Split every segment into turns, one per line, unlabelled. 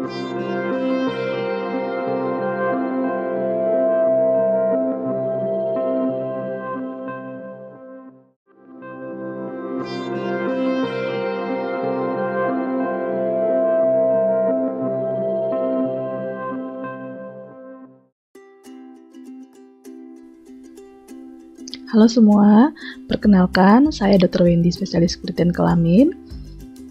Halo semua, perkenalkan saya Dr. Wendy, spesialis kulit dan kelamin.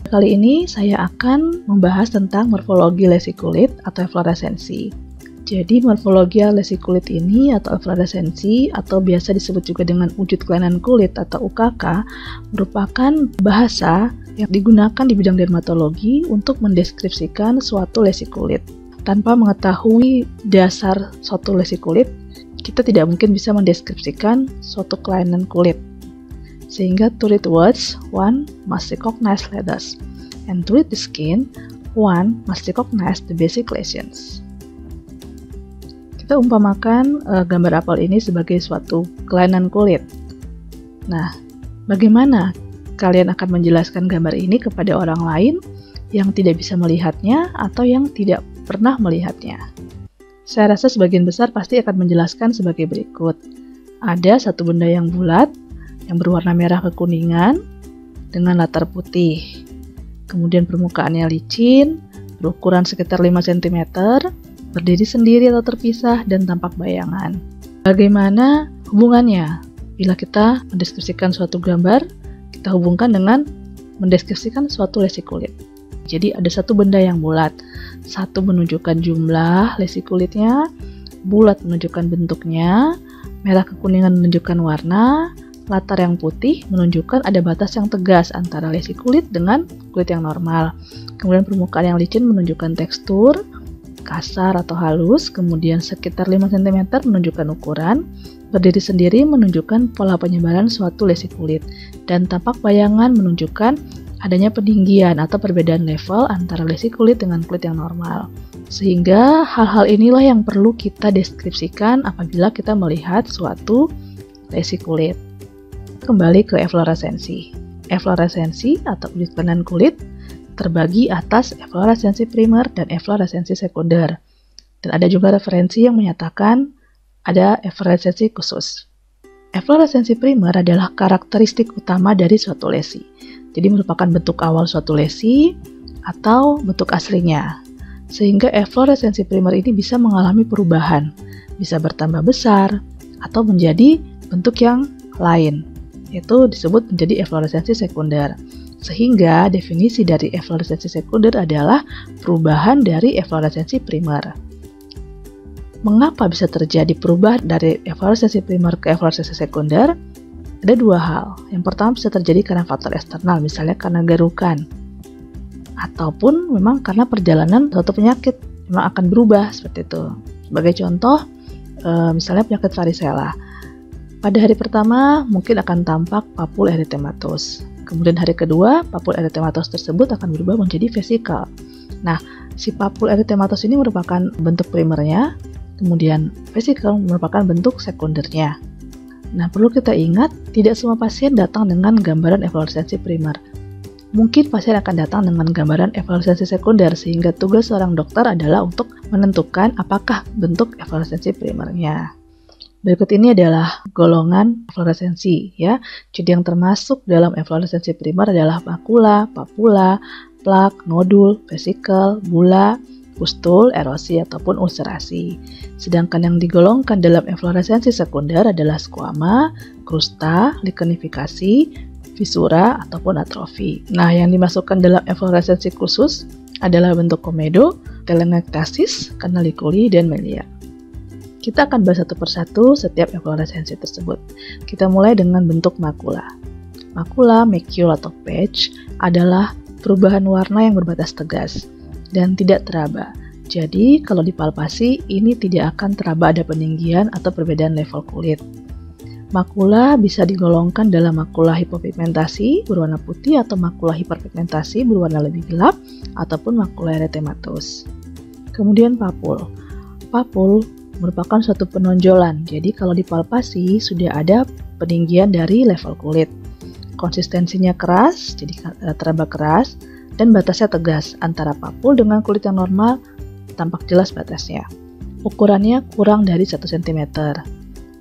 Kali ini saya akan membahas tentang morfologi lesi kulit atau efloresensi. Jadi morfologi lesi kulit ini atau efloresensi atau biasa disebut juga dengan wujud kelainan kulit atau UKK merupakan bahasa yang digunakan di bidang dermatologi untuk mendeskripsikan suatu lesi kulit. Tanpa mengetahui dasar suatu lesi kulit, kita tidak mungkin bisa mendeskripsikan suatu kelainan kulit. Sehingga to read words, one must recognize letters. And to read the skin, one must recognize the basic lesions. Kita umpamakan gambar apel ini sebagai suatu kelainan kulit. Nah, bagaimana kalian akan menjelaskan gambar ini kepada orang lain yang tidak bisa melihatnya atau yang tidak pernah melihatnya? Saya rasa sebagian besar pasti akan menjelaskan sebagai berikut. Ada satu benda yang bulat, yang berwarna merah kekuningan, dengan latar putih. Kemudian permukaannya licin, berukuran sekitar 5 cm, berdiri sendiri atau terpisah, dan tampak bayangan. Bagaimana hubungannya? Bila kita mendeskripsikan suatu gambar, kita hubungkan dengan mendeskripsikan suatu lesi kulit. Jadi ada satu benda yang bulat, satu menunjukkan jumlah lesi kulitnya, bulat menunjukkan bentuknya, merah kekuningan menunjukkan warna, latar yang putih menunjukkan ada batas yang tegas antara lesi kulit dengan kulit yang normal. Kemudian permukaan yang licin menunjukkan tekstur, kasar atau halus, kemudian sekitar 5 cm menunjukkan ukuran, berdiri sendiri menunjukkan pola penyebaran suatu lesi kulit, dan tampak bayangan menunjukkan adanya peninggian atau perbedaan level antara lesi kulit dengan kulit yang normal. Sehingga hal-hal inilah yang perlu kita deskripsikan apabila kita melihat suatu lesi kulit. Kembali ke efloresensi. Efloresensi atau wujud kelainan kulit terbagi atas efloresensi primer dan efloresensi sekunder. Dan ada juga referensi yang menyatakan ada efloresensi khusus. Efloresensi primer adalah karakteristik utama dari suatu lesi. Jadi merupakan bentuk awal suatu lesi atau bentuk aslinya. Sehingga efloresensi primer ini bisa mengalami perubahan, bisa bertambah besar atau menjadi bentuk yang lain. Itu disebut menjadi efloresensi sekunder. Sehingga definisi dari efloresensi sekunder adalah perubahan dari efloresensi primer. Mengapa bisa terjadi perubahan dari efloresensi primer ke efloresensi sekunder? Ada dua hal. Yang pertama bisa terjadi karena faktor eksternal, misalnya karena garukan. Ataupun memang karena perjalanan suatu penyakit memang akan berubah seperti itu. Sebagai contoh, misalnya penyakit varicella. Pada hari pertama mungkin akan tampak papul erythematosus. Kemudian hari kedua, papul erythematosus tersebut akan berubah menjadi vesikel. Nah, si papul erythematosus ini merupakan bentuk primernya, kemudian vesikel merupakan bentuk sekundernya. Nah, perlu kita ingat, tidak semua pasien datang dengan gambaran efloresensi primer. Mungkin pasien akan datang dengan gambaran efloresensi sekunder, sehingga tugas seorang dokter adalah untuk menentukan apakah bentuk efloresensi primernya. Berikut ini adalah golongan efloresensi, ya. Jadi yang termasuk dalam efloresensi primer adalah makula, papula, plak, nodul, vesikel, bula, pustul, erosi, ataupun ulcerasi. Sedangkan yang digolongkan dalam efloresensi sekunder adalah squama, krusta, lichenifikasi, fisura, ataupun atrofi. Nah, yang dimasukkan dalam efloresensi khusus adalah bentuk komedo, telangiectasis, canaliculi, dan melia. Kita akan bahas satu persatu setiap efloresensi tersebut. Kita mulai dengan bentuk makula. Makula, macule, atau patch adalah perubahan warna yang berbatas tegas dan tidak teraba. Jadi, kalau dipalpasi, ini tidak akan teraba ada peninggian atau perbedaan level kulit. Makula bisa digolongkan dalam makula hipopigmentasi berwarna putih atau makula hiperpigmentasi berwarna lebih gelap ataupun makula erythematosus. Kemudian papul. Papul merupakan suatu penonjolan. Jadi, kalau dipalpasi sudah ada peninggian dari level kulit. Konsistensinya keras, jadi teraba keras, dan batasnya tegas antara papul dengan kulit yang normal, tampak jelas batasnya. Ukurannya kurang dari 1 cm.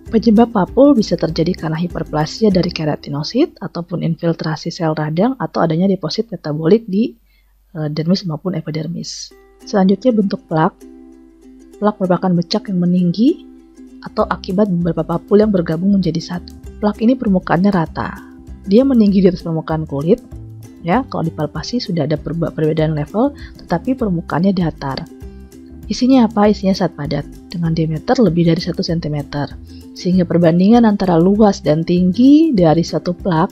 Penyebab papul bisa terjadi karena hiperplasia dari keratinosit ataupun infiltrasi sel radang atau adanya deposit metabolik di dermis maupun epidermis. Selanjutnya bentuk plak. Plak merupakan bercak yang meninggi atau akibat beberapa papul yang bergabung menjadi satu. Plak ini permukaannya rata. Dia meninggi di atas permukaan kulit. Ya, kalau dipalpasi sudah ada perbedaan level, tetapi permukaannya datar. Isinya apa? Isinya zat padat dengan diameter lebih dari 1 cm. Sehingga perbandingan antara luas dan tinggi dari suatu plak,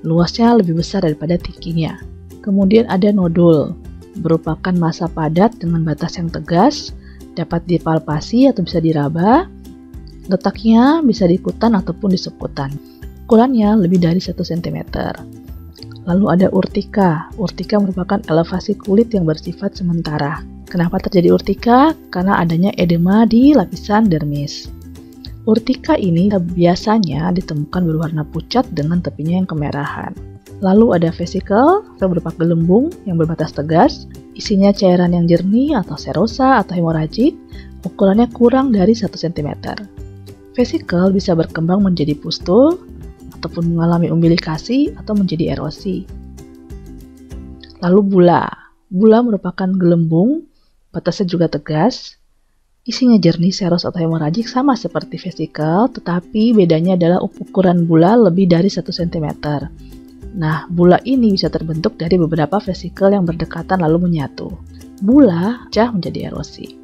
luasnya lebih besar daripada tingginya. Kemudian ada nodul, merupakan massa padat dengan batas yang tegas, dapat dipalpasi atau bisa diraba. Letaknya bisa di ikutan ataupun di sekutan. Ukurannya lebih dari 1 cm. Lalu ada urtika. Urtika merupakan elevasi kulit yang bersifat sementara. Kenapa terjadi urtika? Karena adanya edema di lapisan dermis. Urtika ini biasanya ditemukan berwarna pucat dengan tepinya yang kemerahan. Lalu ada vesikel, berupa gelembung yang berbatas tegas. Isinya cairan yang jernih atau serosa atau hemoragik. Ukurannya kurang dari 1 cm. Vesikel bisa berkembang menjadi pustul, ataupun mengalami umbilikasi, atau menjadi erosi. Lalu bula. Bula merupakan gelembung, batasnya juga tegas. Isinya jernih, seros atau hemoragik sama seperti vesikel, tetapi bedanya adalah ukuran bula lebih dari 1 cm. Nah, bula ini bisa terbentuk dari beberapa vesikel yang berdekatan lalu menyatu. Bula pecah menjadi erosi.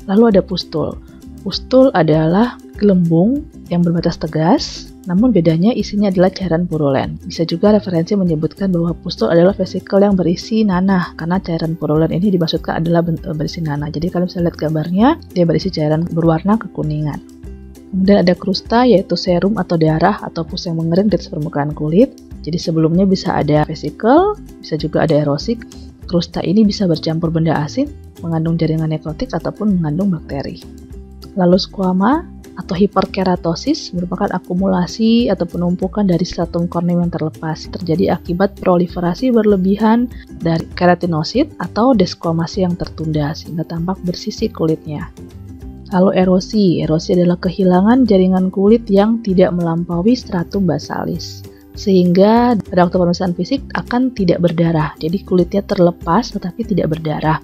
Lalu ada pustul. Pustul adalah gelembung yang berbatas tegas, namun bedanya isinya adalah cairan purulen. Bisa juga referensi menyebutkan bahwa pustul adalah vesikel yang berisi nanah, karena cairan purulen ini dimaksudkan adalah berisi nanah. Jadi kalau bisa lihat gambarnya, dia berisi cairan berwarna kekuningan. Kemudian ada krusta, yaitu serum atau darah atau pus yang mengering di atas permukaan kulit. Jadi sebelumnya bisa ada vesikel, bisa juga ada erosi. Krusta ini bisa bercampur benda asin, mengandung jaringan nekrotik ataupun mengandung bakteri. Lalu squama atau hiperkeratosis merupakan akumulasi atau penumpukan dari stratum korneum yang terlepas, terjadi akibat proliferasi berlebihan dari keratinosit atau desquamasi yang tertunda sehingga tampak bersisi kulitnya. Lalu erosi. Erosi adalah kehilangan jaringan kulit yang tidak melampaui stratum basalis, sehingga pada waktu pemeriksaan fisik akan tidak berdarah. Jadi kulitnya terlepas tetapi tidak berdarah.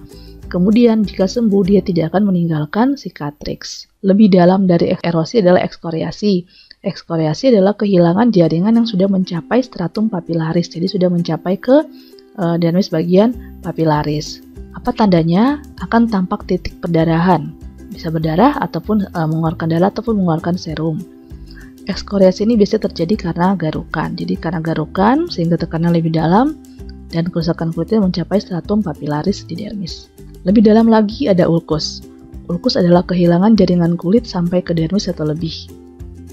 Kemudian jika sembuh, dia tidak akan meninggalkan sicatrix. Lebih dalam dari erosi adalah ekskoriasi. Ekskoriasi adalah kehilangan jaringan yang sudah mencapai stratum papilaris, jadi sudah mencapai ke dermis bagian papilaris. Apa tandanya? Akan tampak titik perdarahan. Bisa berdarah ataupun mengeluarkan darah ataupun mengeluarkan serum. Ekskoriasi ini biasanya terjadi karena garukan. Jadi karena garukan sehingga tekanan lebih dalam dan kerusakan kulitnya mencapai stratum papilaris di dermis. Lebih dalam lagi ada ulkus. Ulkus adalah kehilangan jaringan kulit sampai ke dermis atau lebih.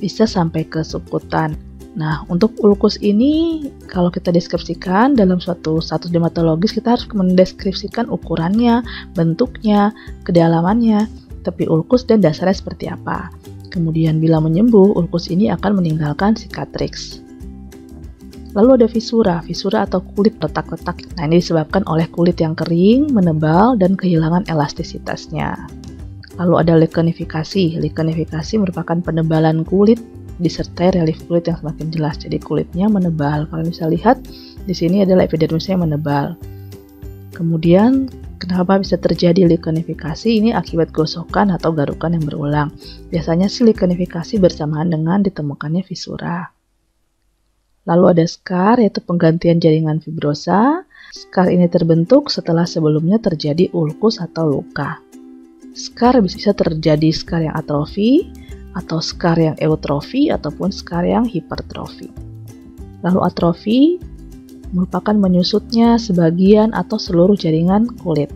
Bisa sampai ke subkutan. Nah, untuk ulkus ini kalau kita deskripsikan dalam suatu status dermatologis, kita harus mendeskripsikan ukurannya, bentuknya, kedalamannya, tepi ulkus dan dasarnya seperti apa. Kemudian bila menyembuh, ulkus ini akan meninggalkan sicatrix. Lalu ada fisura. Fisura atau kulit retak-retak. Nah, ini disebabkan oleh kulit yang kering, menebal, dan kehilangan elastisitasnya. Lalu ada lekanifikasi. Lekanifikasi merupakan penebalan kulit disertai relief kulit yang semakin jelas. Jadi kulitnya menebal. Kalau bisa lihat, di sini adalah epidermisnya yang menebal. Kemudian, kenapa bisa terjadi lekanifikasi? Ini akibat gosokan atau garukan yang berulang. Biasanya sih lekanifikasi bersamaan dengan ditemukannya fisura. Lalu ada scar, yaitu penggantian jaringan fibrosa. Scar ini terbentuk setelah sebelumnya terjadi ulkus atau luka. Scar bisa terjadi scar yang atrofi, atau scar yang eutrofi, ataupun scar yang hipertrofi. Lalu atrofi merupakan menyusutnya sebagian atau seluruh jaringan kulit.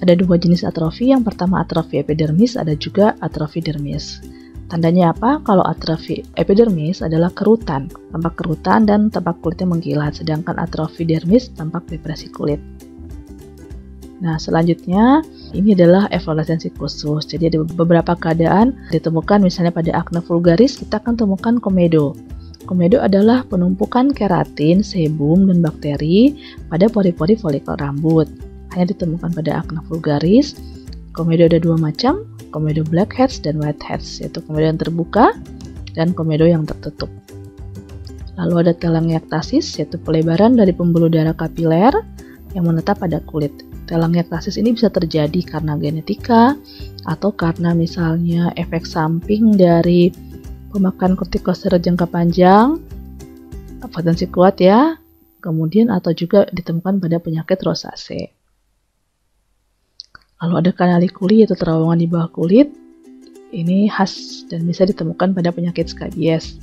Ada dua jenis atrofi, yang pertama atrofi epidermis, ada juga atrofi dermis. Tandanya apa? Kalau atrofi epidermis adalah kerutan, tampak kerutan dan tampak kulitnya mengkilat, sedangkan atrofi dermis tampak depresi kulit. Nah, selanjutnya ini adalah efloresensi khusus. Jadi ada beberapa keadaan ditemukan, misalnya pada akne vulgaris kita akan temukan komedo. Komedo adalah penumpukan keratin, sebum, dan bakteri pada pori-pori folikel rambut. Hanya ditemukan pada akne vulgaris. Komedo ada dua macam, komedo blackheads dan whiteheads, yaitu komedo yang terbuka dan komedo yang tertutup. Lalu ada telangiectasis, yaitu pelebaran dari pembuluh darah kapiler yang menetap pada kulit. Telangiectasis ini bisa terjadi karena genetika atau karena misalnya efek samping dari pemakan kortikosteroid jangka panjang, potensi kuat ya, kemudian atau juga ditemukan pada penyakit rosacea. Lalu ada kanalikuli, yaitu terowongan di bawah kulit. Ini khas dan bisa ditemukan pada penyakit skabies.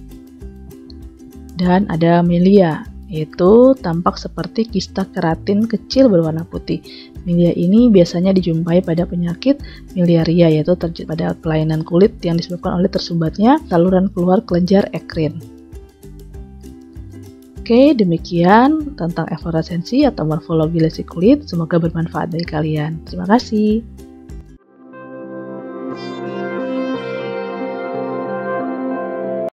Dan ada milia, yaitu tampak seperti kista keratin kecil berwarna putih. Milia ini biasanya dijumpai pada penyakit miliaria, yaitu terjadi pada kelainan kulit yang disebabkan oleh tersumbatnya saluran keluar kelenjar ekrin. Oke, demikian tentang efloresensi atau morfologi lesi kulit. Semoga bermanfaat bagi kalian. Terima kasih.